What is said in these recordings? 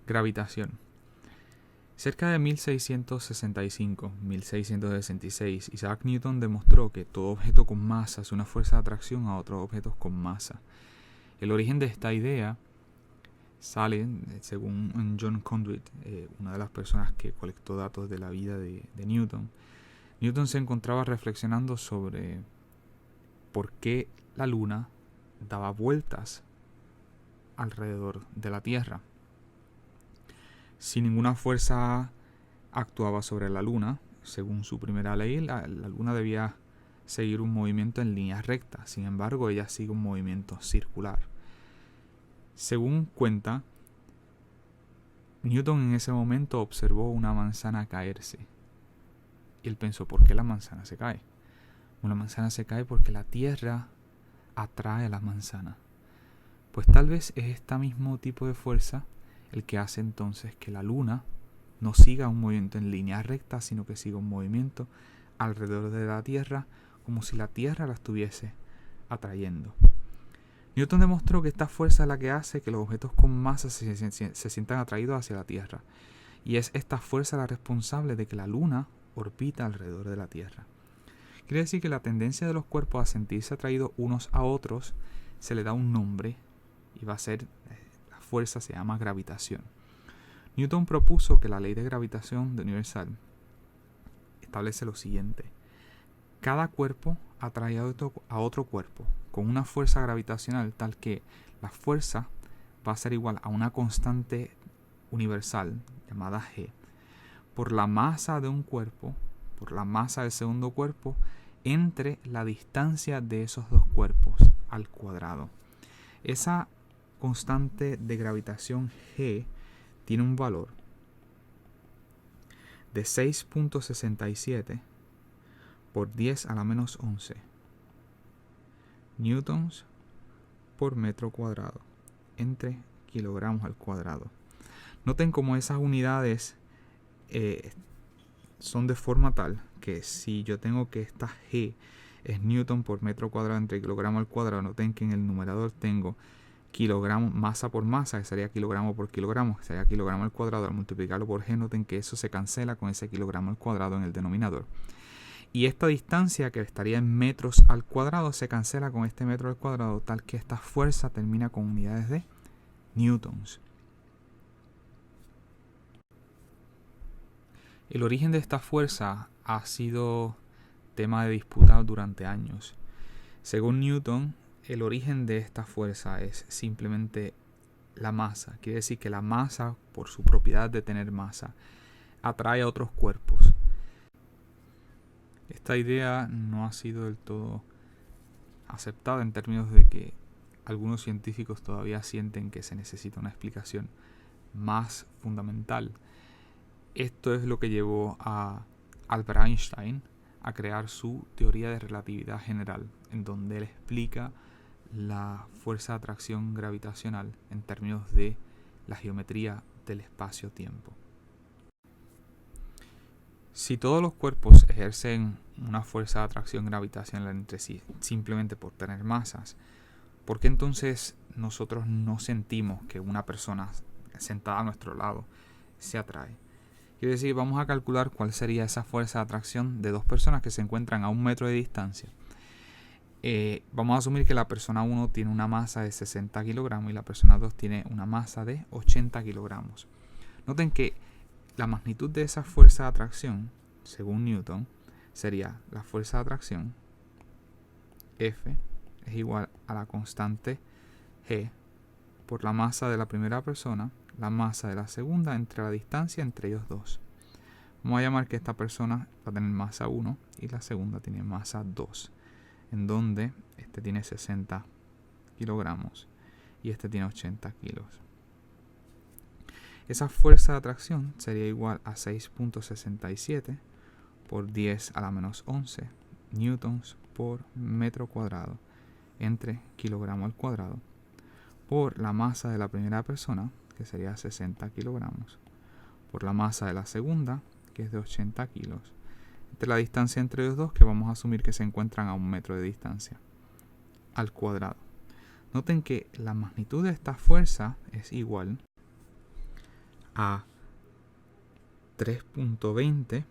Gravitación. Cerca de 1665-1666, Isaac Newton demostró que todo objeto con masa hace una fuerza de atracción a otros objetos con masa. El origen de esta idea sale, según John Conduit, una de las personas que colectó datos de la vida de Newton. Newton se encontraba reflexionando sobre por qué la Luna daba vueltas alrededor de la Tierra. Si ninguna fuerza actuaba sobre la Luna, según su primera ley, la Luna debía seguir un movimiento en línea recta. Sin embargo, ella sigue un movimiento circular. Según cuenta, Newton en ese momento observó una manzana caerse. Y él pensó, ¿por qué la manzana se cae? Bueno, la manzana se cae porque la Tierra atrae a la manzana. Pues tal vez es este mismo tipo de fuerza el que hace entonces que la Luna no siga un movimiento en línea recta, sino que siga un movimiento alrededor de la Tierra, como si la Tierra la estuviese atrayendo. Newton demostró que esta fuerza es la que hace que los objetos con masa se sientan atraídos hacia la Tierra. Y es esta fuerza la responsable de que la Luna orbita alrededor de la Tierra. Quiere decir que la tendencia de los cuerpos a sentirse atraídos unos a otros se le da un nombre y va a ser, la fuerza se llama gravitación. Newton propuso que la ley de gravitación universal establece lo siguiente: cada cuerpo atrae a otro cuerpo con una fuerza gravitacional tal que la fuerza va a ser igual a una constante universal llamada G por la masa de un cuerpo, por la masa del segundo cuerpo, entre la distancia de esos dos cuerpos al cuadrado. Esa constante de gravitación G tiene un valor de 6.67 por 10 a la menos 11 newtons por metro cuadrado entre kilogramos al cuadrado. Noten cómo esas unidades son de forma tal que si yo tengo que esta G es newton por metro cuadrado entre kilogramo al cuadrado, noten que en el numerador tengo kilogramo, masa por masa, que sería kilogramo por kilogramo, que sería kilogramo al cuadrado. Al multiplicarlo por G, noten que eso se cancela con ese kilogramo al cuadrado en el denominador. Y esta distancia, que estaría en metros al cuadrado, se cancela con este metro al cuadrado, tal que esta fuerza termina con unidades de newtons. El origen de esta fuerza ha sido tema de disputa durante años. Según Newton, el origen de esta fuerza es simplemente la masa. Quiere decir que la masa, por su propiedad de tener masa, atrae a otros cuerpos. Esta idea no ha sido del todo aceptada en términos de que algunos científicos todavía sienten que se necesita una explicación más fundamental. Esto es lo que llevó a Albert Einstein a crear su teoría de relatividad general, en donde él explica la fuerza de atracción gravitacional en términos de la geometría del espacio-tiempo. Si todos los cuerpos ejercen una fuerza de atracción gravitacional entre sí simplemente por tener masas, ¿por qué entonces nosotros no sentimos que una persona sentada a nuestro lado se atrae? Quiere decir, vamos a calcular cuál sería esa fuerza de atracción de dos personas que se encuentran a 1 metro de distancia. Vamos a asumir que la persona 1 tiene una masa de 60 kilogramos y la persona 2 tiene una masa de 80 kilogramos. Noten que la magnitud de esa fuerza de atracción, según Newton, sería la fuerza de atracción F es igual a la constante G por la masa de la primera persona, la masa de la segunda entre la distancia entre ellos dos. Vamos a llamar que esta persona va a tener masa 1 y la segunda tiene masa 2, en donde este tiene 60 kilogramos y este tiene 80 kilos. Esa fuerza de atracción sería igual a 6.67 por 10 a la menos 11 newtons por metro cuadrado entre kilogramo al cuadrado por la masa de la primera persona, que sería 60 kilogramos, por la masa de la segunda, que es de 80 kilos, entre la distancia entre los dos, que vamos a asumir que se encuentran a 1 metro de distancia, al cuadrado. Noten que la magnitud de esta fuerza es igual a 3.20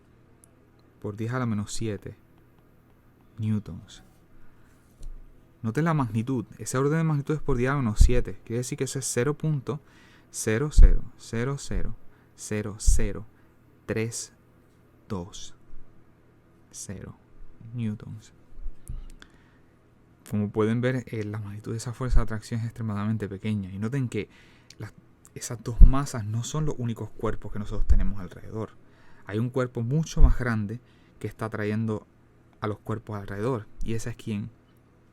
por 10 a la menos 7 newtons. Noten la magnitud. Ese orden de magnitud es por 10 a la menos 7. Quiere decir que eso es 0.0000032 newtons. Como pueden ver, la magnitud de esa fuerza de atracción es extremadamente pequeña. Y noten que esas dos masas no son los únicos cuerpos que nosotros tenemos alrededor. Hay un cuerpo mucho más grande que está atrayendo a los cuerpos alrededor. ¿Y esa es quién?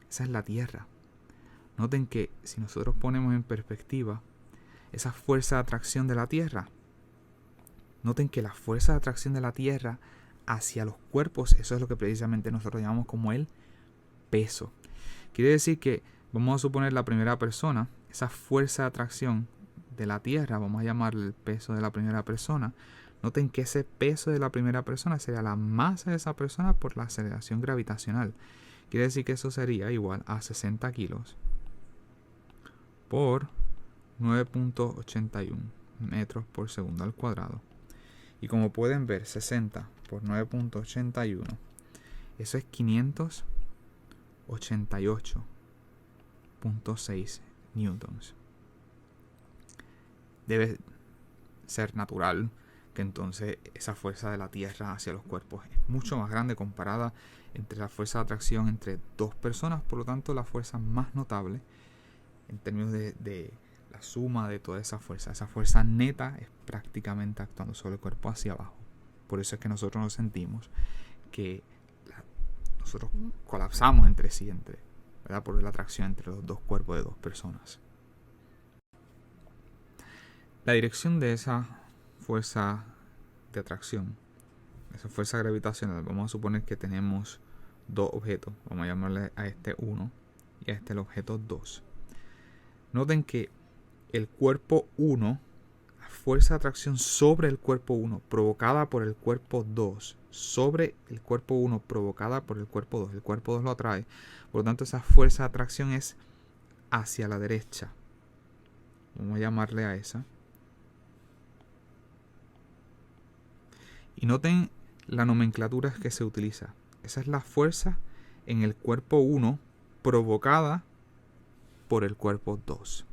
Esa es la Tierra. Noten que si nosotros ponemos en perspectiva esa fuerza de atracción de la Tierra, noten que la fuerza de atracción de la Tierra hacia los cuerpos, eso es lo que precisamente nosotros llamamos como el peso. Quiere decir que, vamos a suponer la primera persona, esa fuerza de atracción de la Tierra, vamos a llamarle el peso de la primera persona. Noten que ese peso de la primera persona sería la masa de esa persona por la aceleración gravitacional. Quiere decir que eso sería igual a 60 kilos por 9.81 metros por segundo al cuadrado. Y como pueden ver, 60 por 9.81, eso es 588.6 newtons. Debe ser natural que entonces esa fuerza de la Tierra hacia los cuerpos es mucho más grande comparada entre la fuerza de atracción entre dos personas. Por lo tanto, la fuerza más notable en términos de la suma de toda esa fuerza neta es prácticamente actuando sobre el cuerpo hacia abajo. Por eso es que nosotros nos sentimos que nosotros colapsamos entre sí, ¿verdad? Por la atracción entre los dos cuerpos de dos personas. La dirección de esa fuerza de atracción, esa fuerza gravitacional, vamos a suponer que tenemos dos objetos. Vamos a llamarle a este 1 y a este el objeto 2. Noten que el cuerpo 1, la fuerza de atracción sobre el cuerpo 1 provocada por el cuerpo 2, sobre el cuerpo 1 provocada por el cuerpo 2. El cuerpo 2 lo atrae. Por lo tanto, esa fuerza de atracción es hacia la derecha. Vamos a llamarle a esa. Y noten la nomenclatura que se utiliza. Esa es la fuerza en el cuerpo 1 provocada por el cuerpo 2.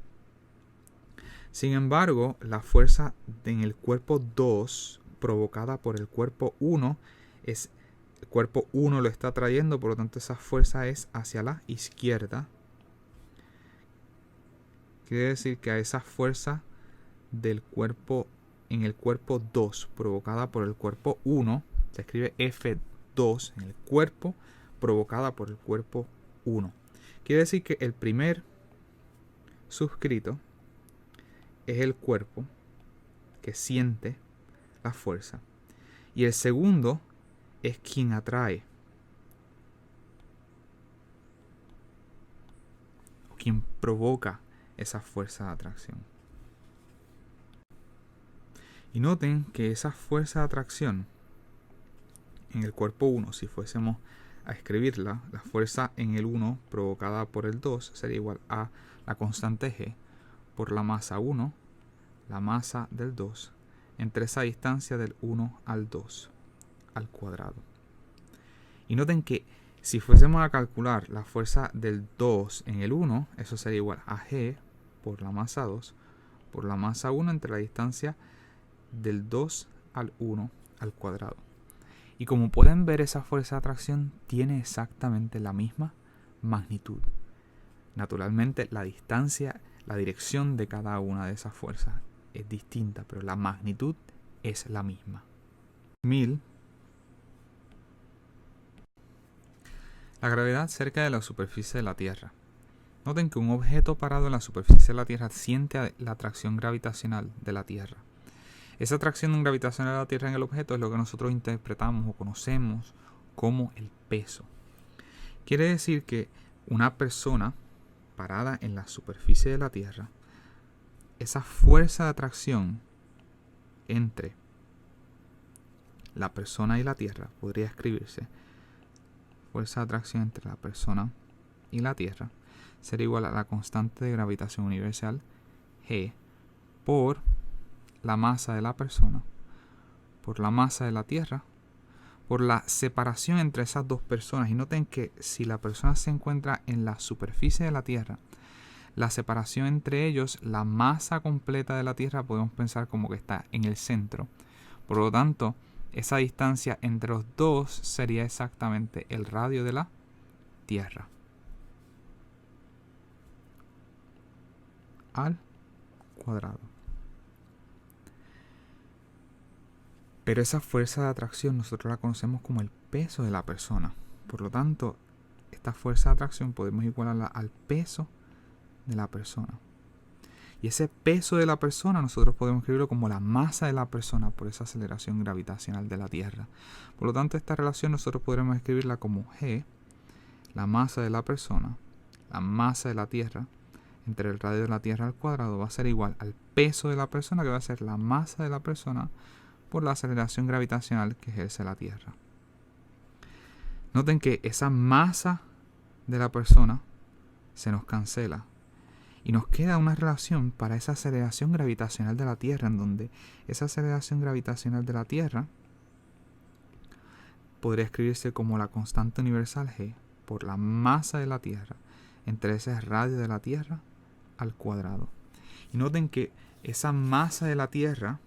Sin embargo, la fuerza en el cuerpo 2 provocada por el cuerpo 1 es el cuerpo 1 lo está trayendo, por lo tanto esa fuerza es hacia la izquierda. Quiere decir que a esa fuerza del cuerpo en el cuerpo 2 provocada por el cuerpo 1 se escribe F2 en el cuerpo provocada por el cuerpo 1. Quiere decir que el primer suscrito es el cuerpo que siente la fuerza y el segundo es quien atrae o quien provoca esa fuerza de atracción. Y noten que esa fuerza de atracción en el cuerpo 1, si fuésemos a escribirla, la fuerza en el 1 provocada por el 2 sería igual a la constante G por la masa 1, la masa del 2, entre esa distancia del 1 al 2 al cuadrado. Y noten que si fuésemos a calcular la fuerza del 2 en el 1, eso sería igual a G por la masa 2 por la masa 1 entre la distancia del 2 al 1 al cuadrado. Y como pueden ver, esa fuerza de atracción tiene exactamente la misma magnitud. Naturalmente, la distancia, la dirección de cada una de esas fuerzas es distinta, pero la magnitud es la misma. 1000. La gravedad cerca de la superficie de la Tierra. Noten que un objeto parado en la superficie de la Tierra siente la atracción gravitacional de la Tierra. Esa atracción gravitacional de la Tierra en el objeto es lo que nosotros interpretamos o conocemos como el peso. Quiere decir que una persona parada en la superficie de la Tierra, esa fuerza de atracción entre la persona y la Tierra podría escribirse fuerza de atracción entre la persona y la Tierra sería igual a la constante de gravitación universal G por la masa de la persona por la masa de la Tierra, por la separación entre esas dos personas. Y noten que si la persona se encuentra en la superficie de la Tierra, la separación entre ellos, la masa completa de la Tierra, podemos pensar como que está en el centro. Por lo tanto, esa distancia entre los dos sería exactamente el radio de la Tierra al cuadrado. Pero esa fuerza de atracción nosotros la conocemos como el peso de la persona. Por lo tanto, esta fuerza de atracción podemos igualarla al peso de la persona. Y ese peso de la persona nosotros podemos escribirlo como la masa de la persona por esa aceleración gravitacional de la Tierra. Por lo tanto, esta relación nosotros podremos escribirla como G, la masa de la persona, la masa de la Tierra, entre el radio de la Tierra al cuadrado va a ser igual al peso de la persona, que va a ser la masa de la persona, por la aceleración gravitacional que ejerce la Tierra. Noten que esa masa de la persona se nos cancela y nos queda una relación para esa aceleración gravitacional de la Tierra, en donde esa aceleración gravitacional de la Tierra podría escribirse como la constante universal G por la masa de la Tierra entre ese radio de la Tierra al cuadrado. Y noten que esa masa de la Tierra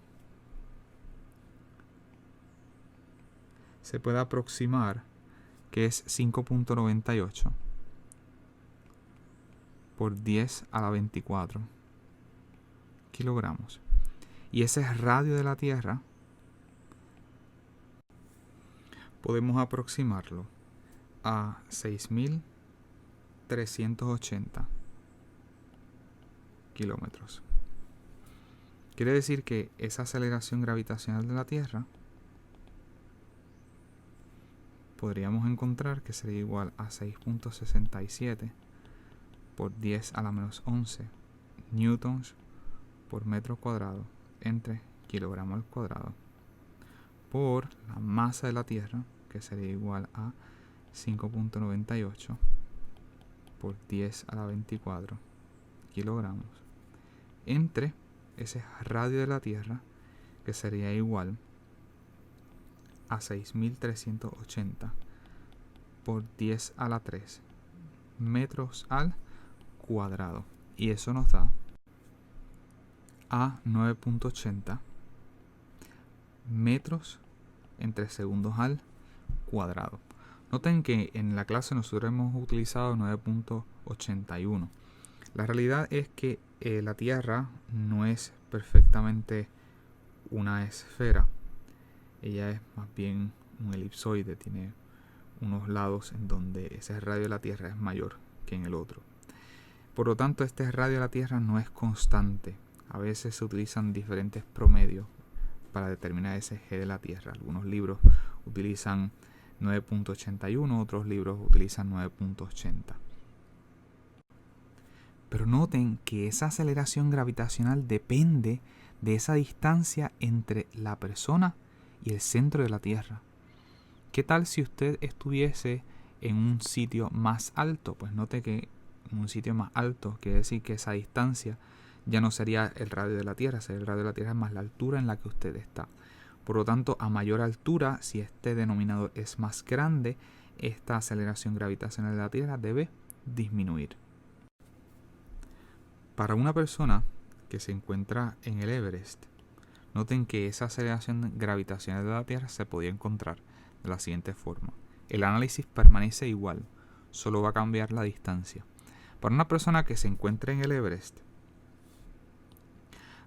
se puede aproximar que es 5.98 por 10 a la 24 kilogramos. Y ese radio de la Tierra podemos aproximarlo a 6.380 kilómetros. Quiere decir que esa aceleración gravitacional de la Tierra podríamos encontrar que sería igual a 6.67 por 10 a la menos 11 newtons por metro cuadrado entre kilogramo al cuadrado por la masa de la Tierra, que sería igual a 5.98 por 10 a la 24 kilogramos entre ese radio de la Tierra, que sería igual a 6.380 por 10 a la 3 metros al cuadrado. Y eso nos da a 9.80 metros entre segundos al cuadrado. Noten que en la clase nosotros hemos utilizado 9.81. La realidad es que la Tierra no es perfectamente una esfera. Ella es más bien un elipsoide, tiene unos lados en donde ese radio de la Tierra es mayor que en el otro. Por lo tanto, este radio de la Tierra no es constante. A veces se utilizan diferentes promedios para determinar ese G de la Tierra. Algunos libros utilizan 9.81, otros libros utilizan 9.80. Pero noten que esa aceleración gravitacional depende de esa distancia entre la persona y el centro de la Tierra. ¿Qué tal si usted estuviese en un sitio más alto? Pues note que en un sitio más alto quiere decir que esa distancia ya no sería el radio de la Tierra, sería el radio de la Tierra más la altura en la que usted está. Por lo tanto, a mayor altura, si este denominador es más grande, esta aceleración gravitacional de la Tierra debe disminuir. Para una persona que se encuentra en el Everest, noten que esa aceleración gravitacional de la Tierra se podía encontrar de la siguiente forma. El análisis permanece igual, solo va a cambiar la distancia. Para una persona que se encuentra en el Everest,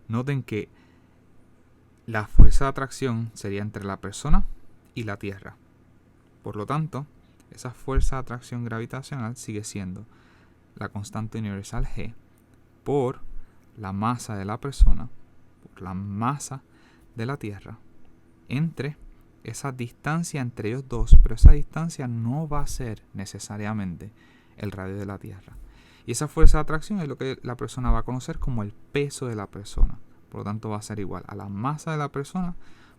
noten que la fuerza de atracción sería entre la persona y la Tierra. Por lo tanto, esa fuerza de atracción gravitacional sigue siendo la constante universal G por la masa de la persona, por la masa de la Tierra, entre esa distancia entre ellos dos, pero esa distancia no va a ser necesariamente el radio de la Tierra. Y esa fuerza de atracción es lo que la persona va a conocer como el peso de la persona. Por lo tanto, va a ser igual a la masa de la persona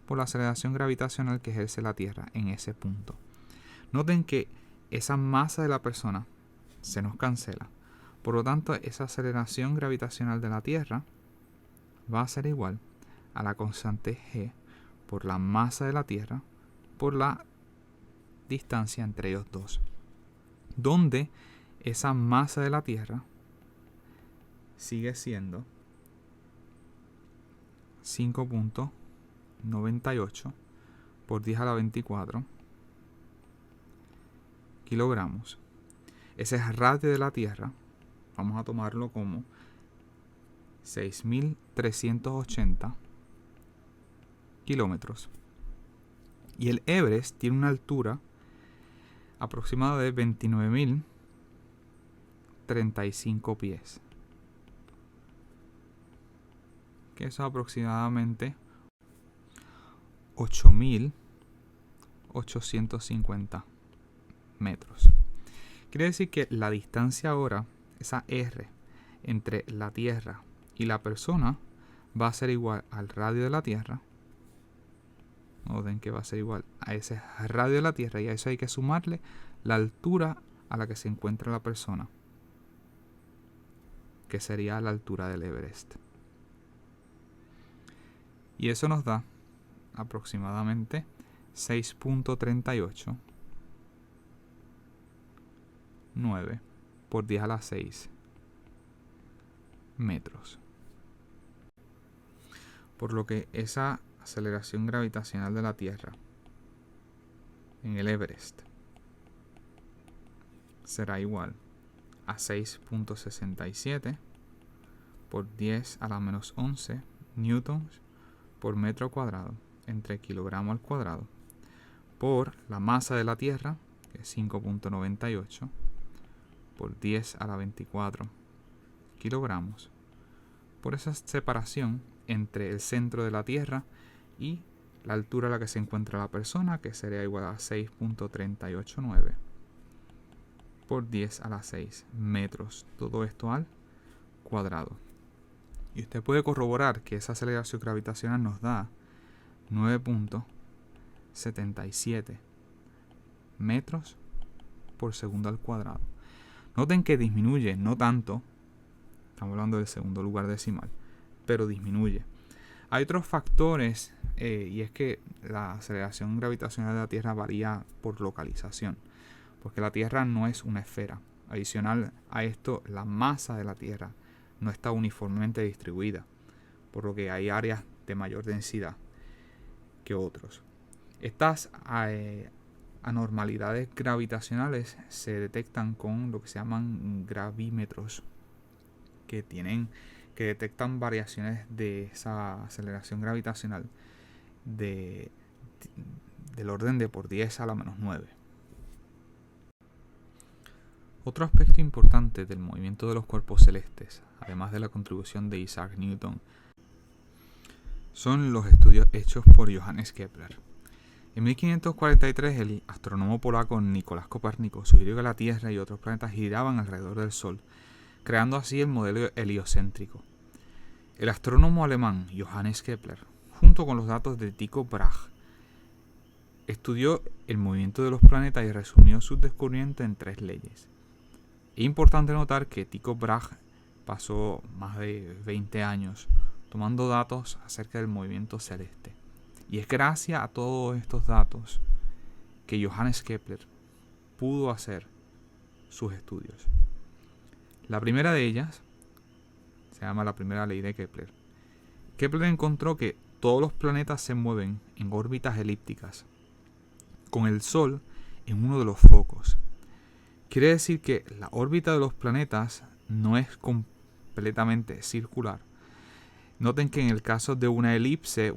por la aceleración gravitacional que ejerce la Tierra en ese punto. Noten que esa masa de la persona se nos cancela. Por lo tanto, esa aceleración gravitacional de la Tierra va a ser igual a la constante g por la masa de la Tierra por la distancia entre ellos dos, donde esa masa de la Tierra sigue siendo 5.98 por 10 a la 24 kilogramos. Ese radio de la Tierra, vamos a tomarlo como 6.380 kilómetros. Y el Everest tiene una altura aproximada de 29.035 pies, que es aproximadamente 8.850 metros. Quiere decir que la distancia ahora, esa R entre la Tierra y la persona, va a ser igual al radio de la Tierra. Noten que va a ser igual a ese radio de la Tierra, y a eso hay que sumarle la altura a la que se encuentra la persona, que sería la altura del Everest. Y eso nos da aproximadamente 6.38 9 por 10 a la 6 metros. Por lo que esa aceleración gravitacional de la Tierra en el Everest será igual a 6.67 por 10 a la menos 11 newtons por metro cuadrado entre kilogramo al cuadrado por la masa de la Tierra, que es 5.98 por 10 a la 24 kilogramos, por esa separación entre el centro de la Tierra y la altura a la que se encuentra la persona, que sería igual a 6.389 por 10 a la 6 metros. Todo esto al cuadrado. Y usted puede corroborar que esa aceleración gravitacional nos da 9.77 metros por segundo al cuadrado. Noten que disminuye, no tanto, estamos hablando del segundo lugar decimal, pero disminuye. Hay otros factores, y es que la aceleración gravitacional de la Tierra varía por localización, porque la Tierra no es una esfera. Adicional a esto, la masa de la Tierra no está uniformemente distribuida, por lo que hay áreas de mayor densidad que otros. Estas anormalidades gravitacionales se detectan con lo que se llaman gravímetros, que detectan variaciones de esa aceleración gravitacional del orden de por 10 a la menos 9. Otro aspecto importante del movimiento de los cuerpos celestes, además de la contribución de Isaac Newton, son los estudios hechos por Johannes Kepler. En 1543, el astrónomo polaco Nicolás Copérnico sugirió que la Tierra y otros planetas giraban alrededor del Sol, creando así el modelo heliocéntrico. El astrónomo alemán Johannes Kepler, junto con los datos de Tycho Brahe, estudió el movimiento de los planetas y resumió sus descubrimientos en 3 leyes. Es importante notar que Tycho Brahe pasó más de 20 años tomando datos acerca del movimiento celeste. Y es gracias a todos estos datos que Johannes Kepler pudo hacer sus estudios. La primera de ellas se llama la primera ley de Kepler. Kepler encontró que todos los planetas se mueven en órbitas elípticas, con el Sol en uno de los focos. Quiere decir que la órbita de los planetas no es completamente circular. Noten que en el caso de una elipse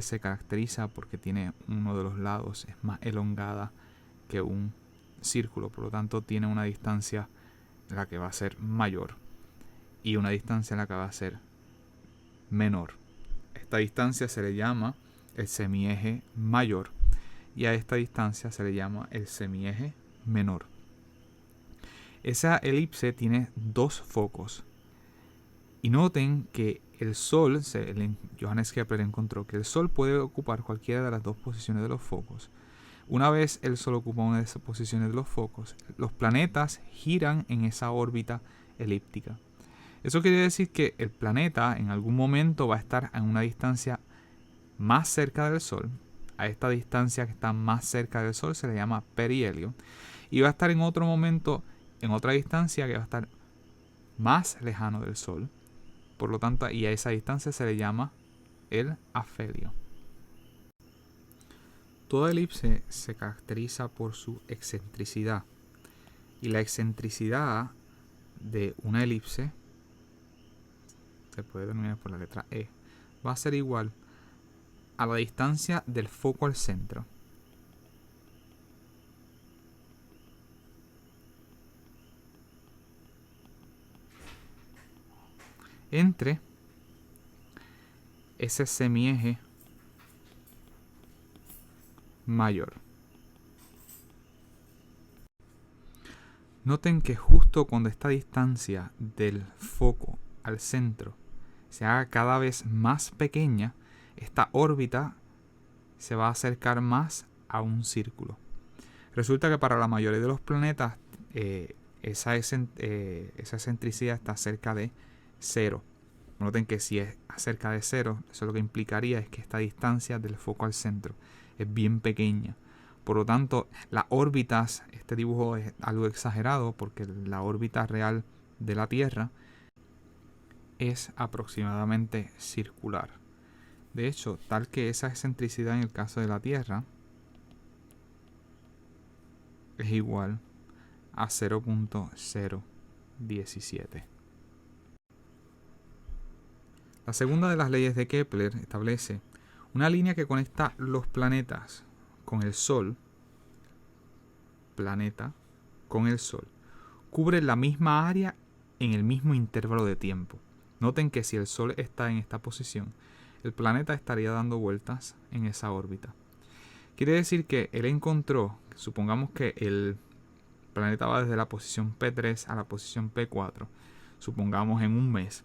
se caracteriza porque tiene uno de los lados, es más elongada que un círculo, por lo tanto tiene una distancia en la que va a ser mayor y una distancia en la que va a ser menor. Esta distancia se le llama el semieje mayor y a esta distancia se le llama el semieje menor. Esa elipse tiene 2 focos. Y noten que el Sol, Johannes Kepler encontró que el Sol puede ocupar cualquiera de las 2 posiciones de los focos. Una vez el Sol ocupa una de esas posiciones de los focos, los planetas giran en esa órbita elíptica. Eso quiere decir que el planeta en algún momento va a estar a una distancia más cerca del Sol, a esta distancia que está más cerca del Sol se le llama perihelio, y va a estar en otro momento, en otra distancia que va a estar más lejano del Sol, por lo tanto, y a esa distancia se le llama el afelio. Toda elipse se caracteriza por su excentricidad, y la excentricidad de una elipse se puede denominar por la letra E, va a ser igual a la distancia del foco al centro entre ese semieje mayor. Noten que justo cuando esta distancia del foco al centro se haga cada vez más pequeña, esta órbita se va a acercar más a un círculo. Resulta que para la mayoría de los planetas esa excentricidad está cerca de 0. Noten que si es cerca de 0, eso lo que implicaría es que esta distancia del foco al centro es bien pequeña. Por lo tanto, las órbitas, este dibujo es algo exagerado porque la órbita real de la Tierra es aproximadamente circular. De hecho, tal que esa excentricidad en el caso de la Tierra es igual a 0.017. La segunda de las leyes de Kepler establece una línea que conecta los planetas con el Sol, planeta con el Sol, cubre la misma área en el mismo intervalo de tiempo. Noten que si el Sol está en esta posición, el planeta estaría dando vueltas en esa órbita. Quiere decir que él encontró, supongamos que el planeta va desde la posición P3 a la posición P4, supongamos en un mes.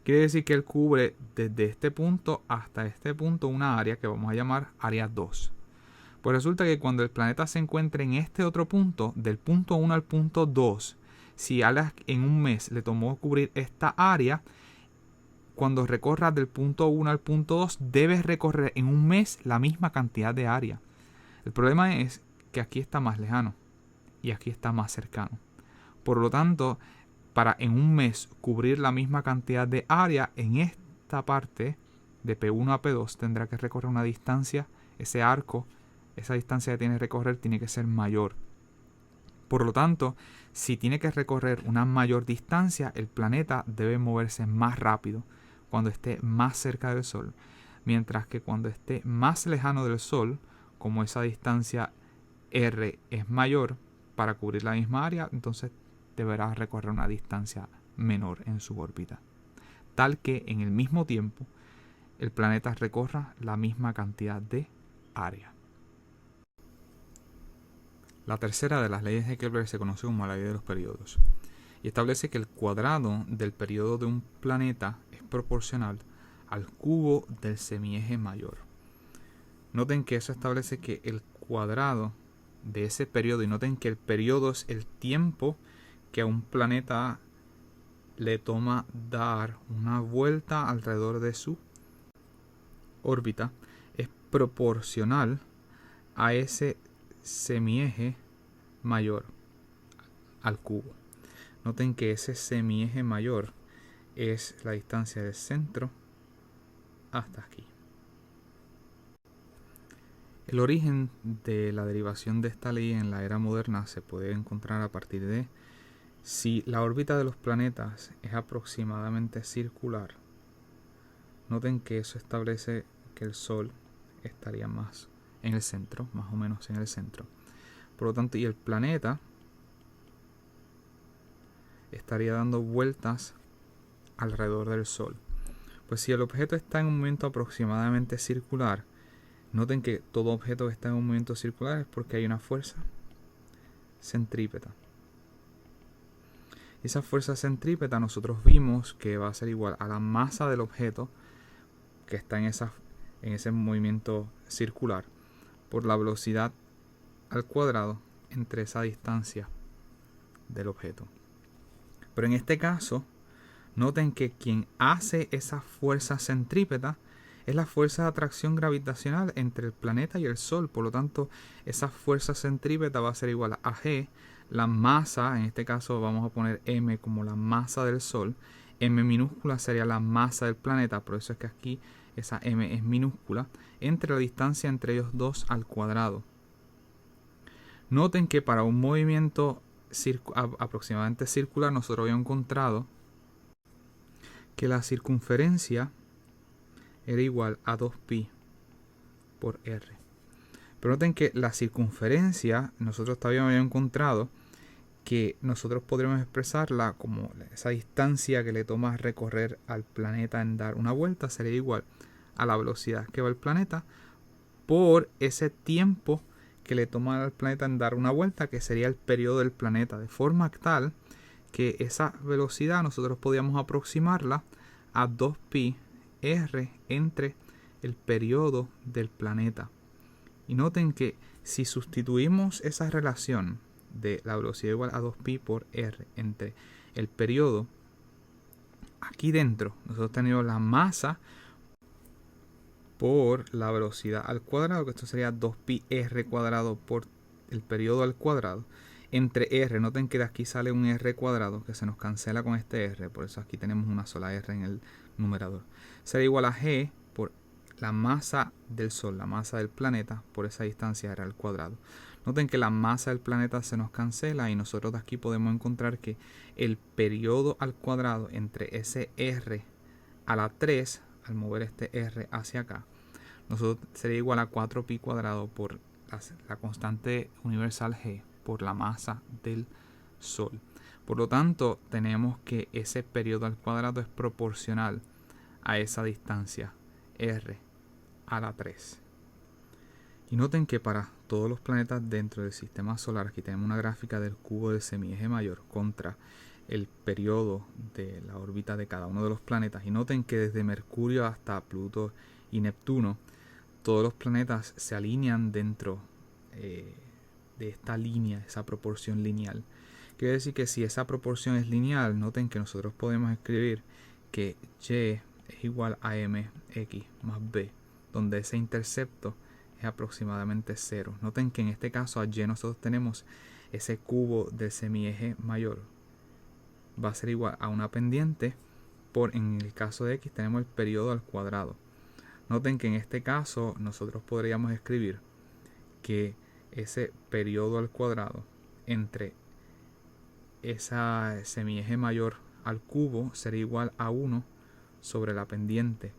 Quiere decir que él cubre desde este punto hasta este punto una área que vamos a llamar área 2. Pues resulta que cuando el planeta se encuentre en este otro punto, del punto 1 al punto 2, si en un mes le tomó cubrir esta área, cuando recorra del punto 1 al punto 2, debes recorrer en un mes la misma cantidad de área. El problema es que aquí está más lejano y aquí está más cercano. Por lo tanto, para en un mes cubrir la misma cantidad de área, en esta parte de P1 a P2 tendrá que recorrer una distancia, ese arco, esa distancia que tiene que recorrer tiene que ser mayor. Por lo tanto, si tiene que recorrer una mayor distancia, el planeta debe moverse más rápido cuando esté más cerca del Sol, mientras que cuando esté más lejano del Sol, como esa distancia R es mayor para cubrir la misma área, entonces deberá recorrer una distancia menor en su órbita, tal que en el mismo tiempo el planeta recorra la misma cantidad de área. La tercera de las leyes de Kepler se conoce como la ley de los periodos y establece que el cuadrado del periodo de un planeta es proporcional al cubo del semieje mayor. Noten que eso establece que el cuadrado de ese periodo, y noten que el periodo es el tiempo que a un planeta le toma dar una vuelta alrededor de su órbita, es proporcional a ese semieje mayor al cubo. Noten que ese semieje mayor es la distancia del centro hasta aquí. El origen de la derivación de esta ley en la era moderna se puede encontrar a partir de si la órbita de los planetas es aproximadamente circular. Noten que eso establece que el Sol estaría más en el centro, más o menos en el centro. Por lo tanto, y el planeta estaría dando vueltas alrededor del Sol. Pues si el objeto está en un movimiento aproximadamente circular, noten que todo objeto que está en un movimiento circular es porque hay una fuerza centrípeta. Esa fuerza centrípeta nosotros vimos que va a ser igual a la masa del objeto que está en ese movimiento circular por la velocidad al cuadrado entre esa distancia del objeto. Pero en este caso, noten que quien hace esa fuerza centrípeta es la fuerza de atracción gravitacional entre el planeta y el Sol. Por lo tanto, esa fuerza centrípeta va a ser igual a G. La masa, en este caso vamos a poner M como la masa del Sol. M minúscula sería la masa del planeta, por eso es que aquí esa M es minúscula, entre la distancia entre ellos dos al cuadrado. Noten que para un movimiento aproximadamente circular, nosotros habíamos encontrado que la circunferencia era igual a 2pi por r. Pero noten que la circunferencia, nosotros todavía habíamos encontrado que nosotros podremos expresarla como esa distancia que le toma recorrer al planeta en dar una vuelta, sería igual a la velocidad que va el planeta por ese tiempo que le toma al planeta en dar una vuelta, que sería el periodo del planeta, de forma tal que esa velocidad nosotros podíamos aproximarla a 2pi r entre el periodo del planeta. Y noten que si sustituimos esa relación de la velocidad igual a 2pi por r entre el periodo, aquí dentro nosotros tenemos la masa por la velocidad al cuadrado, que esto sería 2pi r cuadrado por el periodo al cuadrado, entre r. Noten que de aquí sale un r cuadrado que se nos cancela con este r, por eso aquí tenemos una sola r en el numerador. Será igual a g por la masa del Sol, la masa del planeta, por esa distancia r al cuadrado. Noten que la masa del planeta se nos cancela y nosotros de aquí podemos encontrar que el periodo al cuadrado entre ese r a la 3, al mover este r hacia acá, nosotros sería igual a 4pi cuadrado por la constante universal g por la masa del Sol. Por lo tanto, tenemos que ese periodo al cuadrado es proporcional a esa distancia r a la 3. Y noten que para todos los planetas dentro del sistema solar, aquí tenemos una gráfica del cubo del semieje mayor contra el periodo de la órbita de cada uno de los planetas. Y noten que desde Mercurio hasta Pluto y Neptuno, todos los planetas se alinean dentro de esta línea, esa proporción lineal. Quiere decir que si esa proporción es lineal, noten que nosotros podemos escribir que y es igual a mx más b, donde ese intercepto es aproximadamente 0. Noten que en este caso a y nosotros tenemos ese cubo del semieje mayor. Va a ser igual a una pendiente por, en el caso de x tenemos el periodo al cuadrado. Noten que en este caso nosotros podríamos escribir que ese periodo al cuadrado entre esa semieje mayor al cubo sería igual a 1 sobre la pendiente.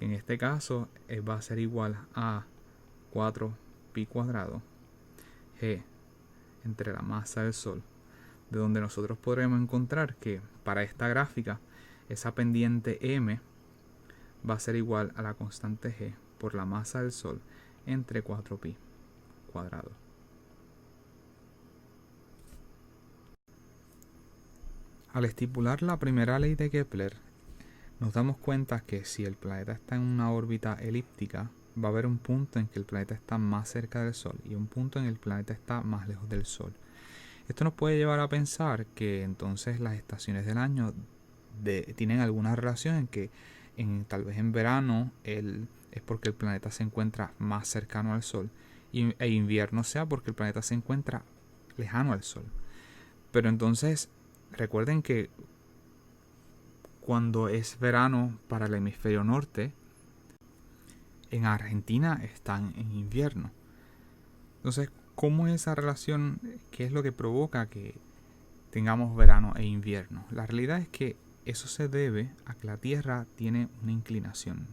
En este caso va a ser igual a 4pi cuadrado g entre la masa del Sol, de donde nosotros podremos encontrar que para esta gráfica esa pendiente m va a ser igual a la constante g por la masa del Sol entre 4pi cuadrado. Al estipular la primera ley de Kepler, nos damos cuenta que si el planeta está en una órbita elíptica, va a haber un punto en que el planeta está más cerca del Sol y un punto en que el planeta está más lejos del Sol. Esto nos puede llevar a pensar que entonces las estaciones del año tienen alguna relación en que tal vez en verano es porque el planeta se encuentra más cercano al Sol e invierno sea porque el planeta se encuentra lejano al Sol. Pero entonces recuerden que cuando es verano para el hemisferio norte, en Argentina están en invierno. Entonces, ¿cómo es esa relación? ¿Qué es lo que provoca que tengamos verano e invierno? La realidad es que eso se debe a que la Tierra tiene una inclinación.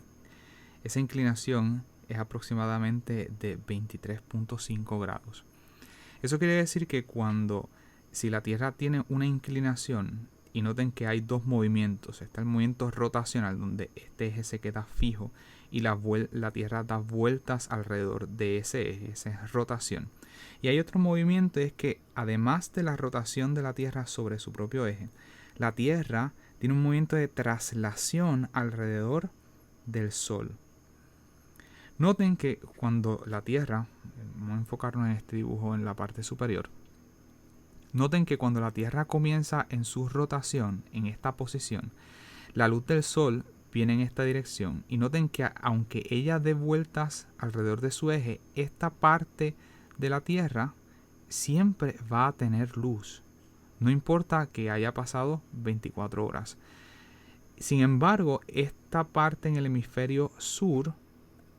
Esa inclinación es aproximadamente de 23.5 grados. Eso quiere decir que si la Tierra tiene una inclinación, y noten que hay dos movimientos, está el movimiento rotacional donde este eje se queda fijo y la Tierra da vueltas alrededor de ese eje, esa es rotación. Y hay otro movimiento, es que además de la rotación de la Tierra sobre su propio eje, la Tierra tiene un movimiento de traslación alrededor del Sol. Noten que cuando la Tierra, vamos a enfocarnos en este dibujo en la parte superior, noten que cuando la Tierra comienza en su rotación, en esta posición, la luz del Sol viene en esta dirección. Y noten que aunque ella dé vueltas alrededor de su eje, esta parte de la Tierra siempre va a tener luz. No importa que haya pasado 24 horas. Sin embargo, esta parte en el hemisferio sur,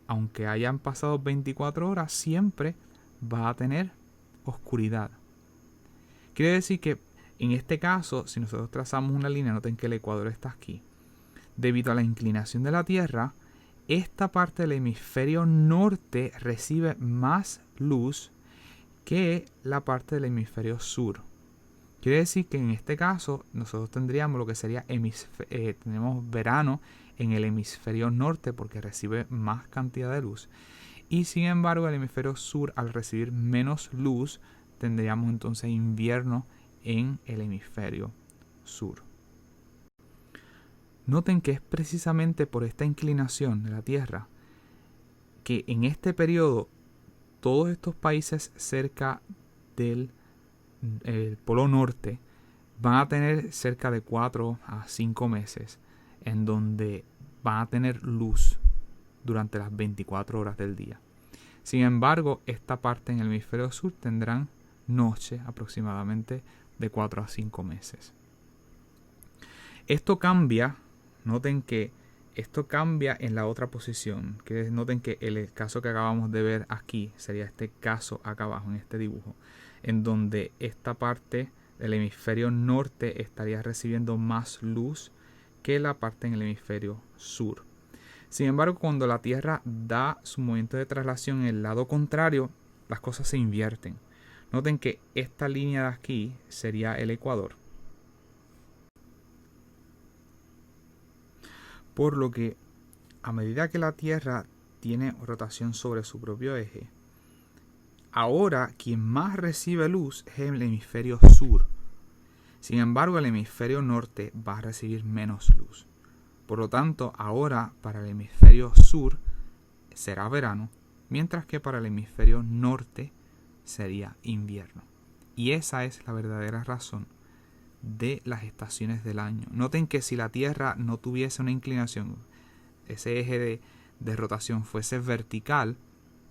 aunque hayan pasado 24 horas, siempre va a tener oscuridad. Quiere decir que en este caso, si nosotros trazamos una línea, noten que el ecuador está aquí. Debido a la inclinación de la Tierra, esta parte del hemisferio norte recibe más luz que la parte del hemisferio sur. Quiere decir que en este caso nosotros tendríamos lo que sería tenemos verano en el hemisferio norte porque recibe más cantidad de luz. Y sin embargo el hemisferio sur, al recibir menos luz, tendríamos entonces invierno en el hemisferio sur. Noten que es precisamente por esta inclinación de la Tierra que en este periodo todos estos países cerca del polo norte van a tener cerca de 4 a 5 meses en donde van a tener luz durante las 24 horas del día. Sin embargo, esta parte en el hemisferio sur tendrán noche aproximadamente de 4 a 5 meses. Esto cambia, noten que esto cambia en la otra posición, que noten que el caso que acabamos de ver aquí sería este caso acá abajo en este dibujo, en donde esta parte del hemisferio norte estaría recibiendo más luz que la parte en el hemisferio sur. Sin embargo, cuando la Tierra da su movimiento de traslación en el lado contrario, las cosas se invierten. Noten que esta línea de aquí sería el ecuador. Por lo que a medida que la Tierra tiene rotación sobre su propio eje, ahora quien más recibe luz es el hemisferio sur. Sin embargo, el hemisferio norte va a recibir menos luz. Por lo tanto, ahora para el hemisferio sur será verano, mientras que para el hemisferio norte sería invierno. Y esa es la verdadera razón de las estaciones del año. Noten que si la Tierra no tuviese una inclinación, ese eje de rotación fuese vertical,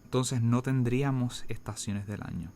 entonces no tendríamos estaciones del año.